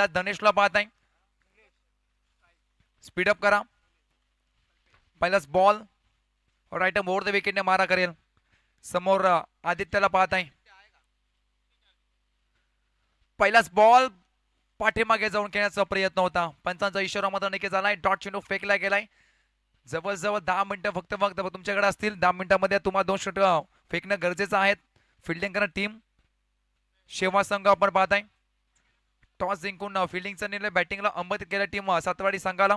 धनेशला पाहत आहे, स्पीडअप करा. पहिलाच बॉल राईट ओव्हर द विकेटने मारा करेल. समोर आदित्यला पाहत आहे. पहिलाच बॉल पाठीमागे जाऊन खेळण्याचा प्रयत्न होता. पंचांचा इशारा मात्र नक्की झालाय. डॉट चेंडू फेकला गेलाय. जवळजवळ 10 मिनिटं फक्त तुमच्याकडे असतील. 10 मिनिटांमध्ये तुम्हाला 2 षटक फेकणं गरजेचं आहे. फिल्डिंग करा टीम शेवा संघ आपण पाहत आहे. टॉस जिंकून फिल्डिंगचा निर्णय बॅटिंगला अंमत केला टीम सातवाडी संघाला.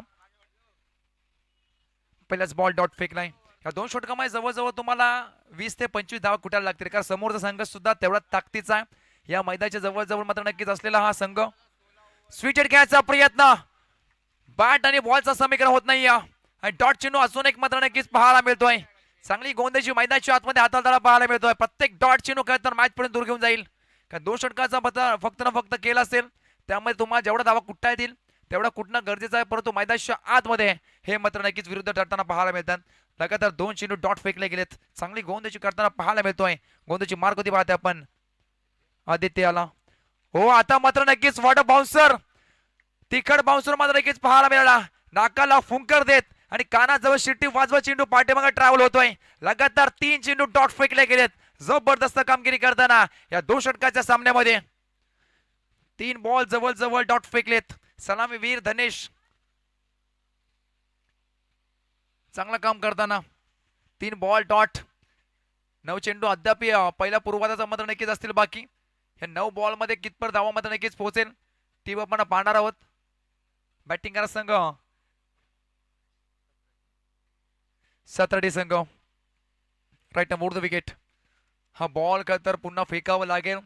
पहिलाच बॉल डॉट फेकलाय. या 2 षटकामध्ये जवळजवळ तुम्हाला 20 ते 25 धावा कुठायला लागतील, कारण समोरचा संघ सुद्धा तेवढा ताकदीचा आहे. या मैदानाच्या जवळजवळ मात्र नक्कीच असलेला हा संघ. स्वीटेड खेळायचा प्रयत्न, बॅट आणि बॉलचा समीकरण होत नाही. आणि डॉट चेंडू अजून एक मात्र नक्कीच पाहायला मिळतोय. चांगली गोंदाची मैदानाच्या आतमध्ये हाताळताना पाहायला मिळतोय. प्रत्येक डॉट चेंडू खेळत तर मॅच पर्यंत दूर घेऊन जाईल. कारण 2 षटकाचा फक्त ना फक्त केला असेल, त्यामुळे तुम्हाला जेवढा धावा कुठता येतील तेवढा कुठणं गरजेचं आहे. परंतु मैदानाच्या आतमध्ये हे मात्र नक्कीच विरुद्ध ठरताना पाहायला मिळतात. लगातार 2 चेंडू डॉट फेकले गेलेत. चांगली गोंदाची करताना पाहायला मिळतोय. गोंदाची मार्क होती पाहते आपण आदित्यला. हो आता मात्र नक्कीच वाटप बाउन्सर, तिखट बाउन्सर मात्र नक्कीच पाहायला मिळाला. नाकाला फुंकर देत आणि कानाजवळ शिट्टी वाजवा चेंडू पाठीमागे ट्रॅव्हल होतोय. लगातार 3 चेंडू डॉट फेकले गेलेत. जबरदस्त कामगिरी करताना या 2 षटकाच्या सामन्यामध्ये 3 बॉल जवळ डॉट फेकलेत. सलामीवीर धनेश चांगला काम करताना 3 बॉल डॉट. 9 चेंडू अद्याप पहिल्या पूर्वार्धाचा मात्र नक्कीच असतील बाकी. या 9 बॉल मध्ये कितपर धावा मात्र नक्कीच पोहोचेल टीम आपण पाहणार आहोत. बॅटिंग करा संघ सातरडी संघ. Right over the wicket. हा बॉल तर पुन्हा फेकावं लागेल.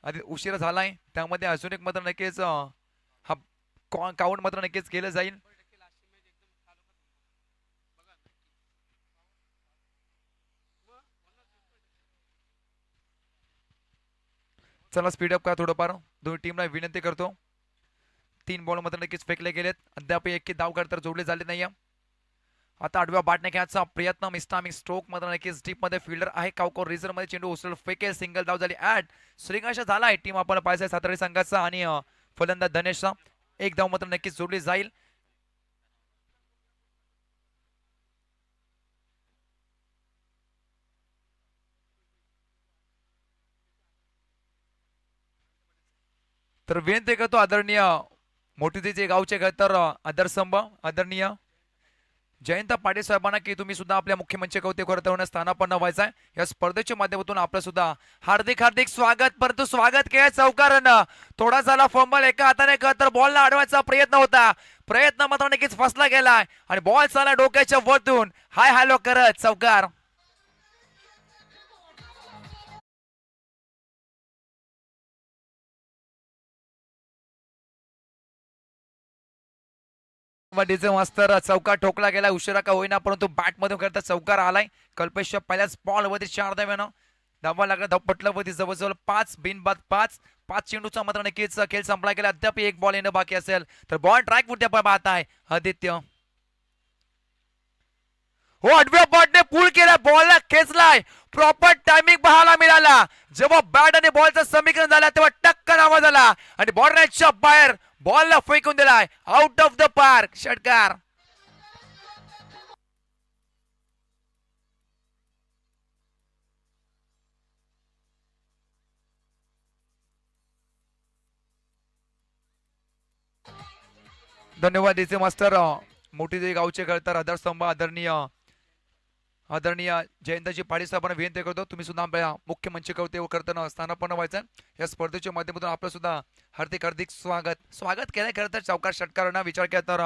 आधी उशीर झालाय, त्यामध्ये अजून एक मात्र नक्कीच हा काउंट मात्र नक्कीच केलं जाईल. चला स्पीडअप करा थोडंफार. दोन्ही टीमला विनंती करतो. 3 बॉल मात्र नक्कीच फेकले गेलेत. अद्याप एक धाव तर जोडले झाले नाही. आता आडव्या बॅटने खेळायचा प्रयत्न. मिस्टामिंग स्ट्रोक मात्र नक्कीच डीप मध्ये फील्डर आहे कावकोर. रिझर्व मध्ये चेंडू उचल फेकेल. सिंगल धाव झाली. ऍड श्रीकांश झालाय टीम आपण पाहायचा सातारा संघाचा आणि फलंदाज धनेशचा. एक धाव मात्र नक्कीच जोडली जाईल. तर विनंती करतो आदरणीय मोठीचे गावचे तर आदरस्तंभ आदरणीय जयंत पाटील साहेबांना की तुम्ही सुद्धा आपल्या मुख्य मंच कौतुक करताना स्थानापन्न व्हायचा. या स्पर्धेच्या माध्यमातून आपलं सुद्धा हार्दिक हार्दिक स्वागत. परंतु स्वागत केलं चौकारानं. थोडा झाला फंबल, एका हाताने तर बॉलला अडवायचा प्रयत्न होता. प्रयत्न मात्र नक्कीच फसला गेलाय आणि बॉल चालला डोक्याच्या वरतून हाय हॅलो करत चौकार. मास्तर चौकार ठोकला गेला. उशिरा का होईना परंतु बॅट मध्ये करता चौकार आलाय. कल्पेशच्या पहिल्याच बॉल वरती 4 धाव्यानं धावा लागला. धावपटला वरती जवळजवळ 5 बिनबाद 5 चेंडूचा मात्र नक्कीच खेळ संपला गेला. अद्याप एक बॉल येणं बाकी असेल तर बॉल ट्रॅक वरती आपण पाहत आहे आदित्य. हो आडव्या बॉलने पुल केला. बॉलला खेचलाय. प्रॉपर टायमिंग पाहायला मिळाला. जेव्हा बॅट आणि बॉलचं समीकरण झालं तेव्हा टक्कर आवाज आला आणि बॉर्डरच्या बाहेर बॉलला फेकून दिलाय. Out of the park. षटकार. धन्यवाद डीसी मास्टर. मोठी गावचे कळतर आधारस्तंभ आदरणीय जयंतजी पाटील साहेबांना विनंती करतो तुम्ही सुद्धा आपल्या मुख्य मंच कौतुक करताना स्थानापन्न व्हायचं. या स्पर्धेच्या माध्यमातून आपलं सुद्धा हार्दिक स्वागत केलंय. खरं तर चौकार षटकारांना विचार केला तर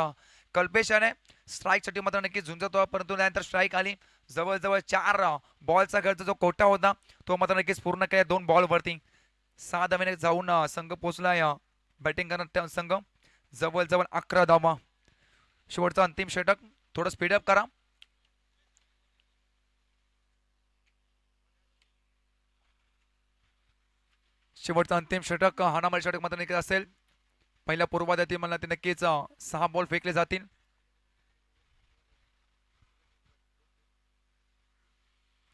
कल्पेश याने स्ट्राईक साठी मात्र नक्की झुंजतो, परंतु त्यानंतर स्ट्राईक आली. जवळजवळ 4 बॉलचा खर्च जो कोटा होता तो मात्र नक्कीच पूर्ण केला. 2 बॉल वरती 6 धाव्याने जाऊन संघ पोहोचलाय. बॅटिंग करणार संघ जवळजवळ 11 धावा. शेवटचा अंतिम षटक. थोडं स्पीडअप करा. शेवटचा अंतिम षटक हाणामारी षटक मात्र नक्कीच असेल. पहिल्या पूर्वार्धातील मला ते नक्कीच 6 बॉल फेकले जातील.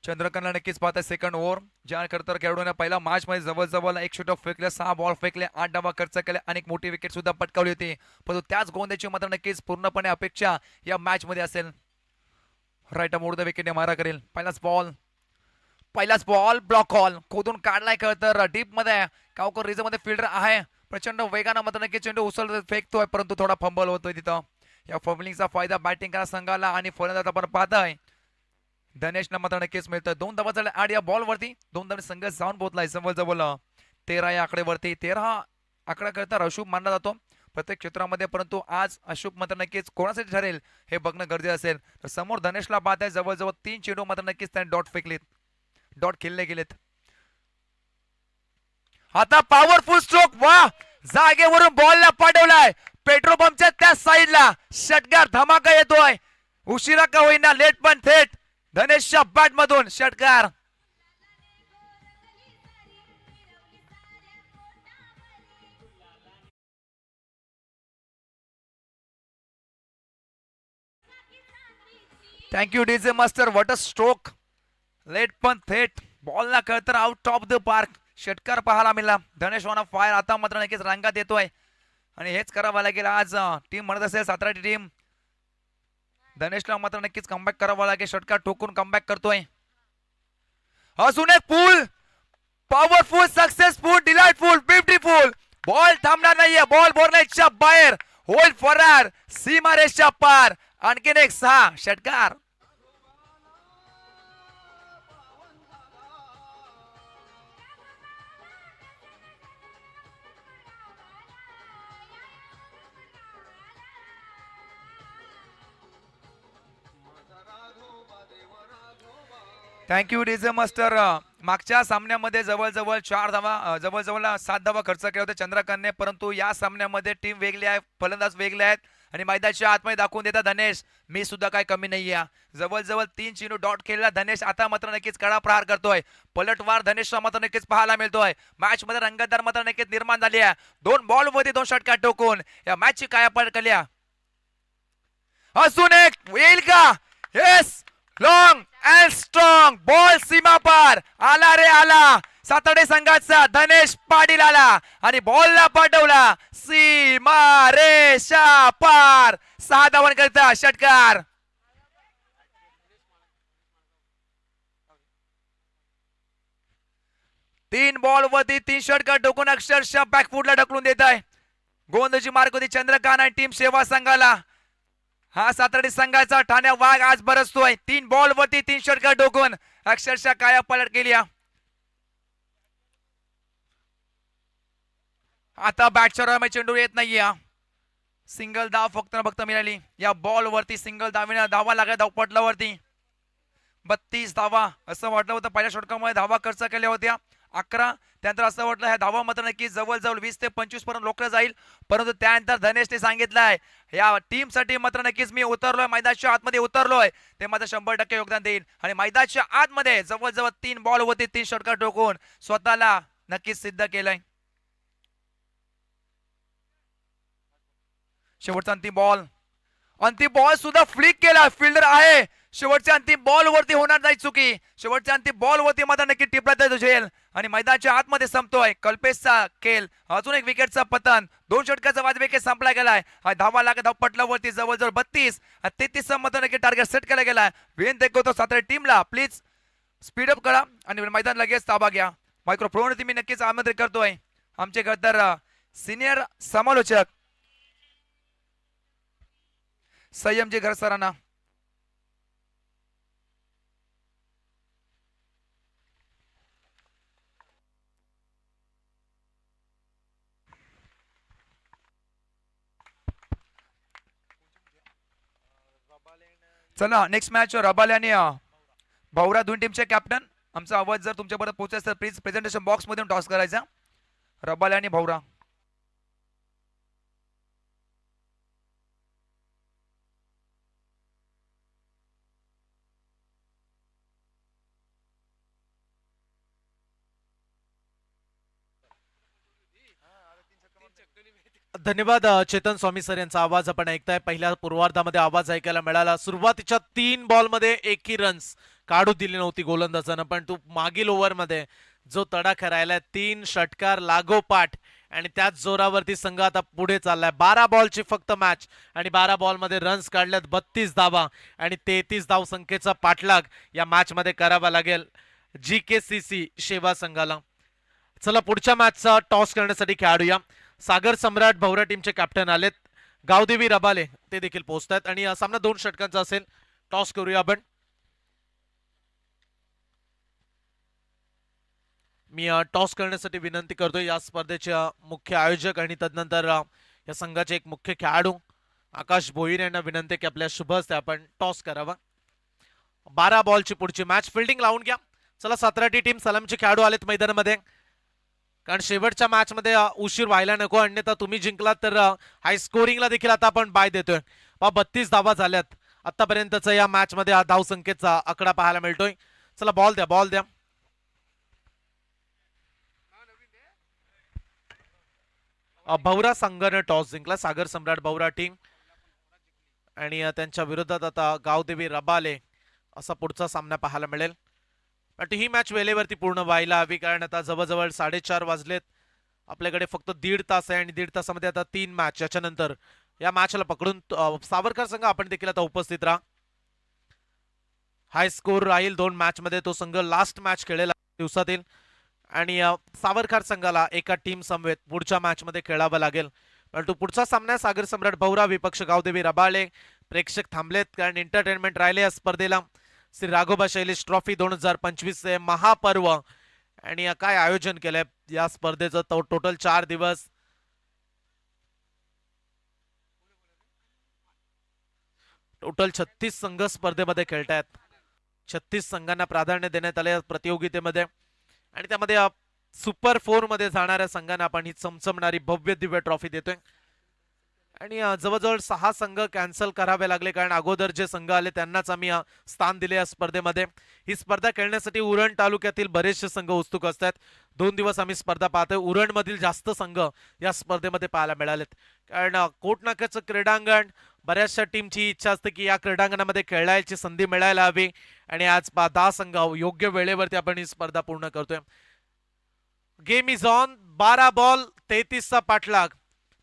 चंद्रकांतला नक्कीच पाहताय सेकंड ओव्हर ज्या करतर खेळाडूने पहिला मॅच मध्ये जवळजवळ एक शॉट फेकले 6 बॉल फेकले 8 डावा खर्च केले आणि एक मोठी विकेट सुद्धा पटकावली होती परंतु त्याच गोंद्याची मात्र नक्कीच पूर्णपणे अपेक्षा या मॅच मध्ये असेल राईट मोड द विकेटने मारा करेल पहिलाच बॉल ब्लॉक हॉल खोदून काढलाय तर डीप मध्ये कावकर रिझर्व मध्ये फिल्डर आहे प्रचंड वेगानं मात्र नक्कीच चेंडू उचल फेकतोय परंतु थोडा फंबल होतोय तिथं या फंबलिंगचा फायदा बॅटिंग करा संघाला आणि फलंदाज आपण पाहताय धनेशला मात्र नक्कीच मिळतं 2 धावा झाल्या 8 या बॉल वरती 2 धावे संघ जाऊन पोहोचलाय जवळ 13 या आकडेवरती 13 आकडा करता अशुभ मानला जातो प्रत्येक क्षेत्रामध्ये परंतु आज अशुभ मात्र नक्कीच कोणासाठी ठरेल हे बघणं गरजेचं असेल तर समोर धनेशला पाहत आहे जवळजवळ 3 चेंडू मात्र नक्कीच त्याने डॉट फेकलेत डॉट खेळले गेलेत आता पॉवरफुल स्ट्रोक वा जागेवरून बॉलला पाठवलाय पेट्रोल पंपच्या त्या साईडला षटकार धमाका येतोय उशिरा का होईना लेट पण थेट धनेशच्या बॅट मधून षटकार thank you DJ master what a stroke late पण थेट बॉल ना कळतर आउट ऑफ द पार्क षटकार पाहायला मिळाला धनेश ऑन फायर आता मात्र नक्कीच रंगात येतोय आणि हेच करावं लागेल आज टीम म्हणत असेल साताराची टीम धनेशला मात्र नक्कीच कमबॅक करावा लागेल षटकार ठोकून कमबॅक करतोय अजून एक pull powerful successful delightful beautiful ball थांबणार नाहीये बॉल बोर्नेटच्या बाहेर होईल फरार सीमारेषच्या पार आणखीन एक 6 षटकार थँक्यू डीजे मास्टर मागच्या सामन्यामध्ये जवळजवळ 4 धावा जवळजवळ 7 धावा खर्च केला होता चंद्रकांतने परंतु या सामन्यामध्ये टीम वेगळी आहे फलंदाज वेगळे आहेत आणि मैदानाच्या आतमध्ये दाखवून देता धनेश मी सुद्धा काय कमी नाहीये जवळजवळ 3 चेंडू डॉट खेळला धनेश आता मात्र नक्कीच कडा प्रहार करतोय पलटवार धनेशला मात्र नक्कीच पाहायला मिळतोय मॅच मध्ये रंगतदार मात्र नक्कीच निर्माण झाली आहे 2 बॉल मध्ये 2 षटकार टोकून या मॅच ची काय पडकल्या अजून एक येईल का yes long and strong ball सीमा पार आला रे आला साताडे संघाचा धनेश पाटील आला आणि बॉलला पाठवला सीमा रेषा पार 6 धावांकरता षटकार तीन बॉल वरती 3 षटकार टोकून अक्षरशः बॅकफुटला ढकलून देत आहे गोंदची मार्क होती चंद्रकांत आणि टीम सेवा संघाला हा सातारडी संघाचा ठाण्या वाघ आज बरसतोय 3 बॉल वरती 3 षटकार टोकून अक्षरशः काया पलट केली आता बॅटच्या चेंडू येत नाहीये सिंगल धाव फक्त मिळाली या बॉल वरती सिंगल धावा लागला धावपटलावरती 32 धावा असं वाटलं होतं पहिल्या षटकामध्ये धावा खर्च केल्या होत्या 11 त्यानंतर असं वाटलं ह्या धावा मात्र नक्की जवळजवळ 20 ते 25 पर्यंत लोकलं जाईल परंतु त्यानंतर धनेशने सांगितलंय या टीम साठी मात्र नक्कीच मी उतरलोय मैदानाच्या आतमध्ये उतरलोय ते मात्र 100% योगदान देईल आणि मैदानाच्या आतमध्ये जवळजवळ 3 बॉल होते 3 षटकार टोकून स्वतःला नक्कीच सिद्ध केलंय शेवटचा अंतिम बॉल सुद्धा फ्लिक केला फिल्डर आहे शेवटच्या अंतिम बॉल वरती होणार नाही चुकी शेवटच्या अंतिम बॉल वरती मात्र नक्की टिपला जातो झेल आणि मैदानाच्या आतमध्ये संपतोय कल्पेशचा खेळ अजून एक विकेटचा पतन 2 षटकाचा वाद विकेट संपला गेलाय धावा लागत धाव पटलावरती जवळजवळ 32 33 मात्र नक्की टार्गेट सेट केला गेलाय विनंती करतो सातारा टीमला प्लीज स्पीड अप करा आणि मैदान लगेच ताबा घ्या मायक्रोफोन मी नक्कीच आमंत्रित करतोय आमचे खतर सिनियर समालोचक संयमजी घर सरांना चला नेक्स्ट मॅच रबाले आणि भाऊरा दोन टीमचे कॅप्टन आमचा आवाज जर तुमच्यापर्यंत पोहोचायचा तर प्लीज प्रेझेंटेशन बॉक्स मधून टॉस करायचा रबाले आणि भाऊरा धन्यवाद चेतन स्वामी सर यांचा आवाज आपण ऐकताय पहिल्या पूर्वार्धामध्ये आवाज ऐकायला मिळाला सुरुवातीच्या 3 बॉलमध्ये 1 रन्स काढू दिली नव्हती गोलंदाजानं, पण तू मागील ओव्हरमध्ये जो तडाखा राहिलाय 3 षटकार लागोपाठ आणि त्याच जोरावरती संघ आता पुढे चाललाय. 12 बॉलची फक्त मॅच आणि 12 बॉलमध्ये रन्स काढल्यात 32 धावा आणि 33 धावसंख्येचा पाठलाग या मॅच मध्ये करावा लागेल GKCC शेवा संघाला. चला पुढच्या मॅचचा टॉस करण्यासाठी खेळाडू या सागर सम्राट भवरा टीमचे कॅप्टन आलेत. गावदेवी रबाले ते देखील पोहोचतात आणि सामना 2 षटकांचा असेल. टॉस करूया आपण. मी टॉस करण्यासाठी विनंती करतोय या स्पर्धेचे मुख्य आयोजक आणि तदनंतर या संघाचे एक मुख्य खेळाडू आकाश भोईर यांना विनंती की आपल्या शुभ हस्ते आपण टॉस करावा. 12 बॉलची पुढची मॅच. फिल्डिंग लावून घ्या. चला 17 टीम सलामचे खेळाडू आलेत मैदानामध्ये, कारण शेवटच्या मॅच मध्ये उशीर व्हायला नको, अन्यथा तुम्ही जिंकलात तर हाय स्कोरिंगला देखील आता आपण बाय देतोय. 32 धावा झाल्यात आतापर्यंतचा या मॅच मध्ये हा धावसंख्येचा आकडा पाहायला मिळतोय. चला बॉल द्या, बॉल द्या. भवरा संघाने टॉस जिंकला. सागर सम्राट भवरा टीम आणि त्यांच्या विरोधात आता गावदेवी रबाले असा पुढचा सामना पाहायला मिळेल. पण ही मॅच वेळेवरती पूर्ण व्हायला हवी, कारण आता जवळजवळ 4:30 वाजलेत. आपल्याकडे फक्त 1.5 तास आहे आणि 1.5 तासामध्ये आता 3 मॅच. याच्यानंतर या मॅचला पकडून सावरकर संघ आपण देखील आता उपस्थित राहा. हाय स्कोर राहील 2 मॅच मध्ये. तो संघ लास्ट मॅच खेळेल दिवसातील आणि सावरकर संघाला एका टीम समवेत पुढच्या मॅच मध्ये खेळावं लागेल. परंतु पुढचा सामना सागर सम्राट भवरा विपक्ष गावदेवी रबाळे. प्रेक्षक थांबलेत कारण एंटरटेनमेंट राहिले या स्पर्धेला. श्री राघोबा शैलेश ट्रॉफी 2025 चे महापर्व आणि काय आयोजन केलंय या स्पर्धेचं. टोटल 4 दिवस. टोटल 36 संघ स्पर्धेमध्ये खेळतायत. 36 संघांना प्राधान्य देण्यात आले या प्रतियोगितेमध्ये आणि त्यामध्ये सुपर 4 मध्ये जाणाऱ्या संघांना आपण ही चमचमणारी भव्य दिव्य ट्रॉफी देतोय. आणि जवळजवळ 6 संघ कॅन्सल करावे लागले, कारण अगोदर जे संघ आले त्यांनाच आम्ही स्थान दिले या स्पर्धेमध्ये. ही स्पर्धा खेळण्यासाठी उरण तालुक्यातील बरेचसे संघ उत्सुक असतात. 2 दिवस आम्ही स्पर्धा पाहतोय. उरण मधील जास्त संघ या स्पर्धेमध्ये पाहायला मिळालेत, कारण कोटनाक्याचं क्रीडांगण बऱ्याचशा टीमची इच्छा असते की या क्रीडांगणामध्ये खेळायची संधी मिळायला हवी आणि आज 10 संघ योग्य वेळेवरती आपण ही स्पर्धा पूर्ण करतोय. Game is on. 12 बॉल 33 चा पाठलाग.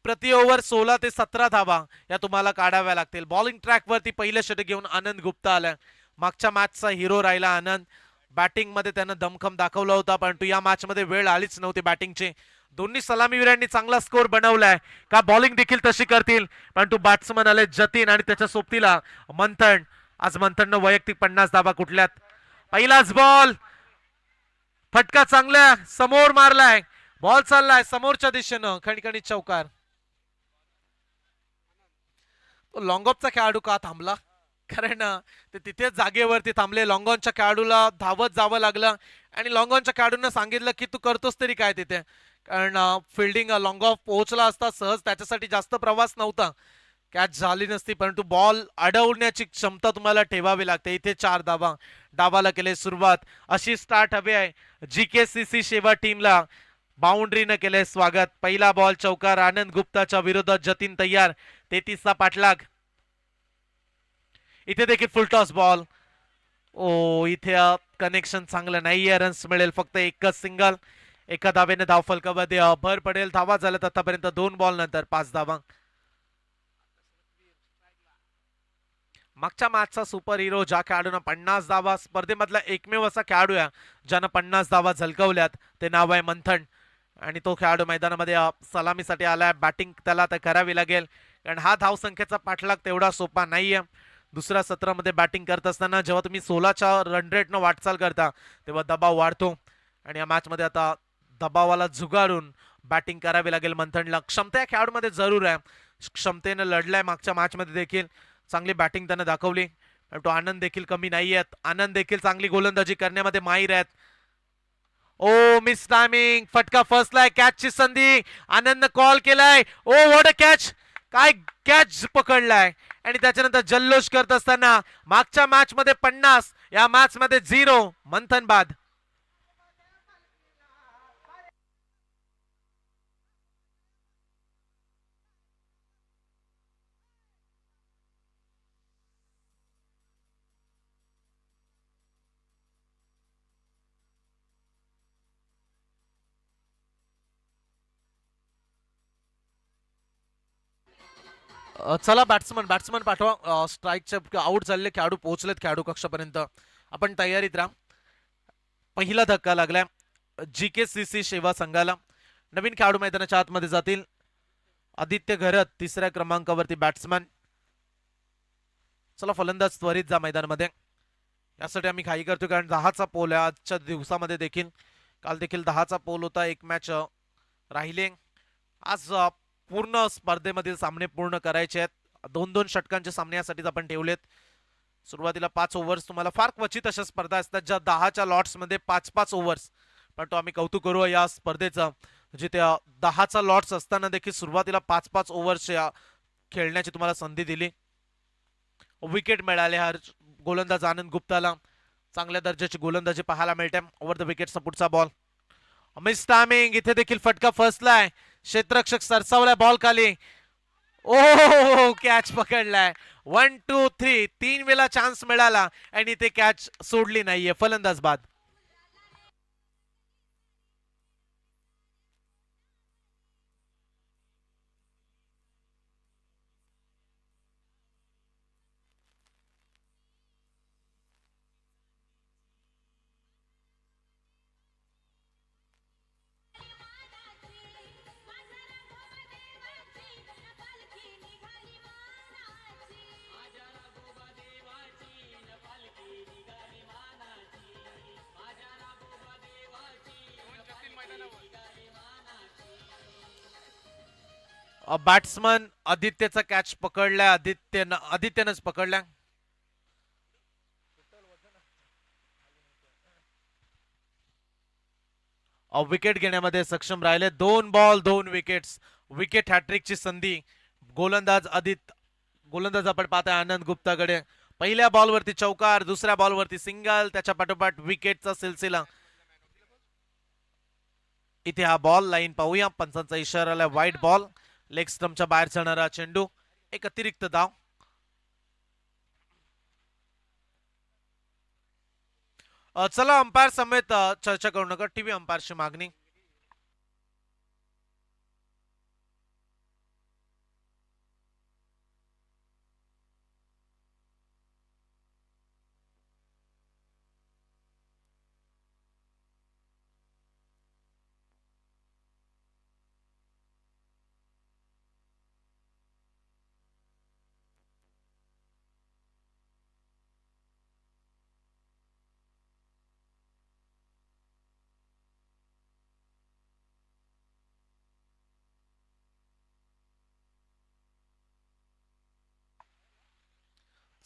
प्रति ओव्हर 16 ते 17 धावा या तुम्हाला काढाव्या लागतील. बॉलिंग ट्रॅक वरती पहिलं षटक घेऊन आनंद गुप्ता आला. मागच्या मॅचचा हिरो राहिला आनंद. बॅटिंग मध्ये त्यानं दमखम दाखवला होता, परंतु या मॅच मध्ये वेळ आलीच नव्हती बॅटिंगची. दोन्ही सलामीवीरांनी चांगला स्कोर बनवलाय. का बॉलिंग देखील तशी करतील, परंतु बॅट्समन आले जतीन आणि त्याच्या सोबतीला मंथन. आज मंथननं वैयक्तिक 50 धावा कुठल्यात. पहिलाच बॉल. फटका चांगला समोर मारलाय. बॉल चाललाय समोरच्या दिशेनं. खणखणीत चौकार. लॉंगॉफचा खेळाडू का थांबला, कारण ते तिथेच जागेवरती थांबले. लॉंगॉनच्या खेळाडूला धावत जावं लागलं आणि लॉंगॉनच्या खेळाडूंना सांगितलं की तू करतोस तरी काय तिथे, कारण फिल्डिंग लॉंगॉफ पोहोचला असता सहज. त्याच्यासाठी जास्त प्रवास नव्हता. कॅच झाली नसती, परंतु बॉल अडवण्याची क्षमता तुम्हाला ठेवावी लागते. इथे 4 धावा. डावाला केले सुरुवात. अशी स्टार्ट हवी आहे GKCC शेवा टीमला. बाउंड्रीनं केले स्वागत. पहिला बॉल चौकार. आनंद गुप्ताच्या विरोधात जतीन तयार. 33 चा पाठलाग. इथे देखील फुलटॉस बॉल. ओ इथे कनेक्शन चांगलं नाहीये. रन्स मिळेल फक्त एकच सिंगल. एका धावेने धाव फलकामध्ये भर पडेल. धावा झाल्यात आतापर्यंत 2 बॉल नंतर 5 धावा. मागच्या मॅचचा सुपर हिरो ज्या खेळाडूंना 50 धावा, स्पर्धेमधला एकमेव असा खेळाडू आहे ज्यानं 50 धावा झलकवल्यात, ते नाव आहे मंथन. आणि तो खेळाडू मैदानामध्ये सलामीसाठी आलाय. बॅटिंग त्याला आता करावी लागेल, कारण हा धावसंख्येचा पाठलाग तेवढा सोपा नाहीये. दुसऱ्या सत्रामध्ये बॅटिंग करत असताना जेव्हा तुम्ही 16च्या रन रेटनं वाटचाल करता तेव्हा दबाव वाढतो आणि या मॅच मध्ये आता दबावाला झुगारून बॅटिंग करावी लागेल मंथनला. क्षमता या खेळाडूमध्ये जरूर आहे. क्षमतेने लढलाय मागच्या मॅच मध्ये देखील. चांगली बॅटिंग त्याने दाखवली. तो आनंद देखील कमी नाही आहेत. आनंद देखील चांगली गोलंदाजी करण्यामध्ये माहीर आहेत. ओ मिस टायमिंग. फटका फसलाय. कॅचची संधी. आनंदनं कॉल केलाय. ओ व्हॉट अ कॅच. काय कॅच पकडलाय आणि त्याच्यानंतर जल्लोष करत असताना मागच्या मॅच मध्ये 50, या मॅच मध्ये 0. मंथन बाद. चला बॅट्समन बॅट्समन पाठवा. स्ट्राईकचे आउट झालेले खेळाडू पोहोचलेत खेळाडू कक्षापर्यंत. आपण तयारीत राहा. पहिला धक्का लागलाय GKCC शेवा संघाला. नवीन खेळाडू मैदानाच्या आतमध्ये जातील. आदित्य घरत तिसऱ्या क्रमांकावरती बॅट्समन. चला फलंदाज त्वरित जा मैदानामध्ये. यासाठी आम्ही घाई करतो कारण 10चा पोल आहे आजच्या दिवसामध्ये देखील. काल देखील 10चा पोल होता. एक मॅच राहिले. आज पूर्ण स्पर्धेमधील सामने पूर्ण करायचे आहेत. 2-2 षटकांचे सामने यासाठीच आपण ठेवलेत. सुरुवातीला 5 ओव्हर्स. तुम्हाला फार क्वचित अशा स्पर्धा असतात ज्या 10च्या लॉट्स मध्ये 5-5 ओव्हर्स. पण तो आम्ही कौतुक करू या स्पर्धेचं, जिथे 10चा लॉट्स असताना देखील सुरुवातीला 5-5 ओव्हर्स खेळण्याची तुम्हाला संधी दिली. विकेट मिळाले हर गोलंदाज आनंद गुप्ताला. चांगल्या दर्जाची गोलंदाजी पाहायला मिळते. ओव्हर द विकेटचा पुढचा बॉल. Miss timing. इथे देखील फटका फसलाय. क्षेत्ररक्षक सरसावलाय बॉल खाली. ओ कॅच पकडलाय. 1 2 3 3 वेळा चान्स मिळाला आणि ते कॅच सोडली नाहीये. फलंदाज बाद. बॅट्समन आदित्यचा कॅच पकडलाय. आदित्यनंच पकडलाय. विकेट घेण्यामध्ये सक्षम राहिले. 2 बॉल 2 विकेट्स. विकेट हॅट्रिकची संधी. गोलंदाज आपण पाहताय आनंद गुप्ताकडे. पहिल्या बॉलवरती चौकार, दुसऱ्या बॉलवरती सिंगल, त्याच्या पाठोपाठ विकेटचा सिलसिला. इथे हा बॉल लाईन पाहूया. पंचांचा इशारा आला वाईट बॉल. लेग स्टंपच्या बाहेर जाणारा चेंडू. एक अतिरिक्त धाव. चला अंपायर समेत चर्चा करू नका. टीव्ही अंपायरची मागणी.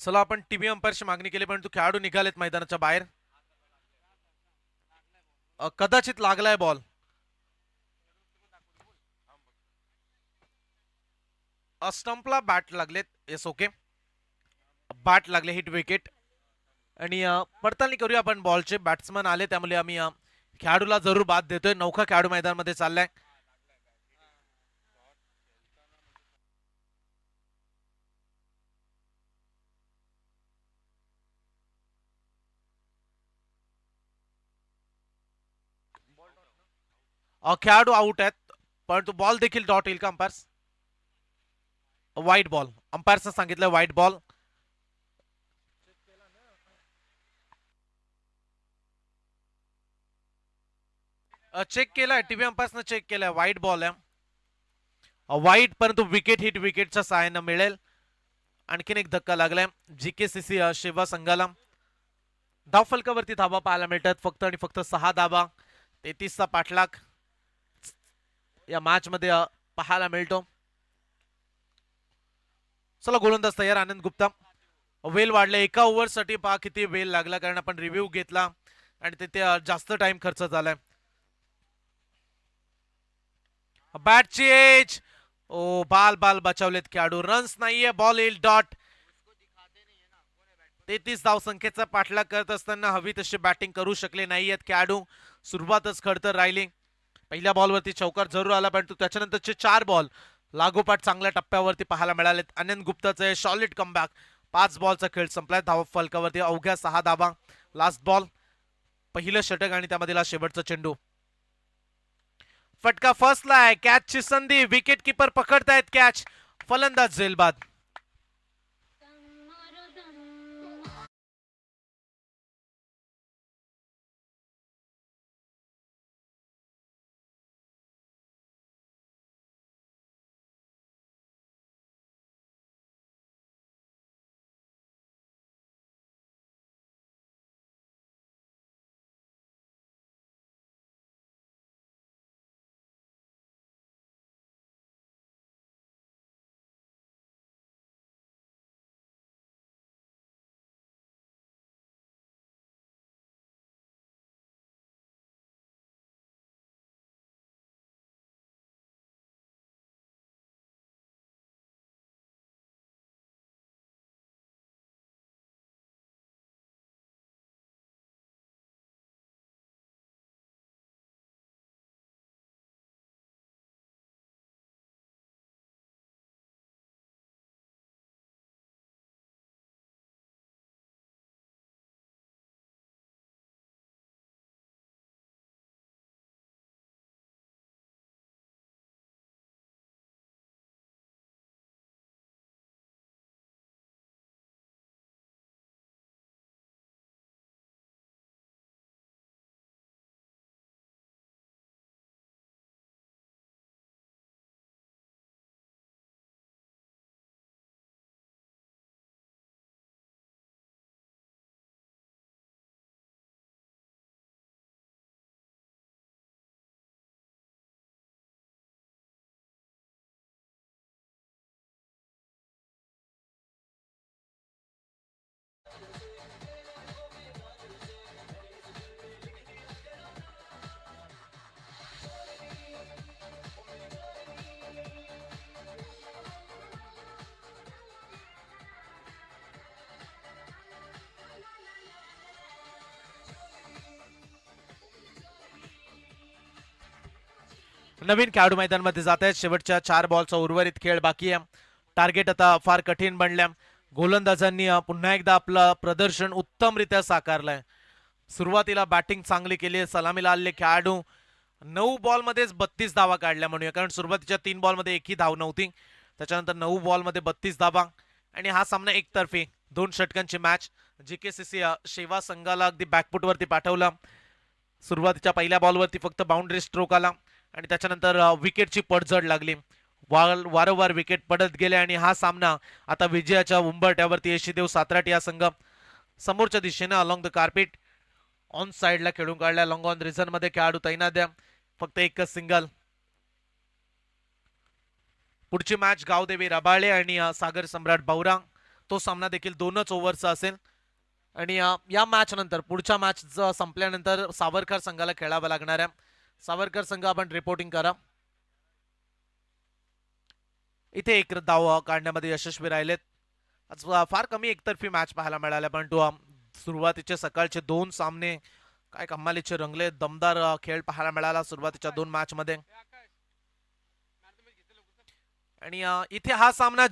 चला आपण टीव्ही अंपायरची मागणी केली परंतु खेळाडू निघालेत मैदानाच्या बाहेर. कदाचित लागलाय बॉल. स्टंपला बॅट लागलेत. Yes okay. बॅट लागले. Hit wicket. आणि पडताळणी करूया आपण बॉलचे. बॅट्समन आले त्यामुळे आम्ही खेळाडूला जरूर बाद देतोय. नौका खेळाडू मैदानामध्ये चाललाय. खेळाडू आउट आहेत परंतु बॉल देखील डॉट येईल का अंपायर्स? वाईट बॉल. अंपायर्सनं सांगितलं वाईट बॉल. चेक केलाय. टीव्ही अंपायर्सनं चेक केलाय. वाईट बॉल आहे. वाईट परंतु विकेट हिट विकेटच्या सहाय्यानं मिळेल. आणखीन एक धक्का लागलाय GKCC शेवा संघाला. धाव फलकावरती धावा पाहायला मिळतात. फक्त आणि फक्त 6 धावा. 33चा पाठलाग या मॅच मध्ये पाहायला मिळतो. चला गोलंदाज तयार. आनंद गुप्ता. वेल वाढले. एका ओव्हर साठी पहा किती वेल लागला कारण आपण रिव्ह्यू घेतला आणि तिथे जास्त टाइम खर्च झालाय. बॅटची एज. ओ बाल बचावलेत खेळाडू. रन्स नाहीये. बॉल येईल डॉट. 33 धाव संख्येचा पाठलाग करत असताना हवी तशी बॅटिंग करू शकले नाहीयेत खेळाडू. सुरुवातच खडतर राहिली. पहिल्या बॉलवरती चौकार जरूर आला परंतु त्याच्यानंतरचे 4 बॉल लागोपाठ चांगल्या टप्प्यावरती पाहायला मिळालेत. आनंद गुप्ताचे सॉलिड कमबॅक. 5 बॉलचा खेळ संपलाय. धाव फलकावरती अवघ्या 6 धावा. Last ball. पहिलं षटक आणि त्यामधील शेवटचा चेंडू. फटका फसलाय. कॅचची संधी. विकेट किपर पकडतायत कॅच. फलंदाज झेलबाद. नवीन खेळाडू मैदानामध्ये जात आहेत. शेवटच्या 4 बॉलचा उर्वरित खेळ बाकी आहे. टार्गेट आता फार कठीण बनल्या. गोलंदाजांनी पुन्हा एकदा आपलं प्रदर्शन उत्तमरित्या साकारलंय. सुरुवातीला बॅटिंग चांगली केली आहे. सलामीला आलेले खेळाडू 9 बॉलमध्येच 32 धावा काढल्या म्हणूया, कारण सुरुवातीच्या 3 बॉलमध्ये एकही धाव नव्हती. त्याच्यानंतर 9 बॉलमध्ये 32 धावा आणि हा सामना एकतर्फी 2 षटकांची मॅच. जीकेसीसी शेवा संघाला अगदी बॅकफुटवरती पाठवलं. सुरुवातीच्या पहिल्या बॉलवरती फक्त बाउंड्री स्ट्रोक आला आणि त्याच्यानंतर विकेटची पडझड लागली. वारंवार विकेट पडत गेले आणि हा सामना आता विजयाच्या उंबरठ्यावरती. यशीदेव सातराट या संघ समोरच्या दिशेने अलॉंग द कार्पेट ऑन साइडला खेळून काढल्या. लॉंग ऑन रिझन मध्ये खेळाडू तैनात द्या. फक्त एकच सिंगल. पुढची मॅच गावदेवी रबाळे आणि सागर सम्राट बावरा. तो सामना देखील 2च ओव्हरचा असेल आणि या मॅच नंतर पुढच्या मॅच संपल्यानंतर सावरकर संघाला खेळावं लागणार आहे. सावरकर संघ आपण रिपोर्टिंग करा. इथे एक धाव काढण्यामध्ये यशस्वी राहिलेत. आज फार कमी एकतर्फी मॅच पाहायला मिळाल्या, परंतु सुरुवातीचे सकाळचे 2 सामने काय कमालीचे रंगले. दमदार खेळ पाहायला मिळाला सुरुवातीच्या 2 मॅच मध्ये. आणि इथे हा सामना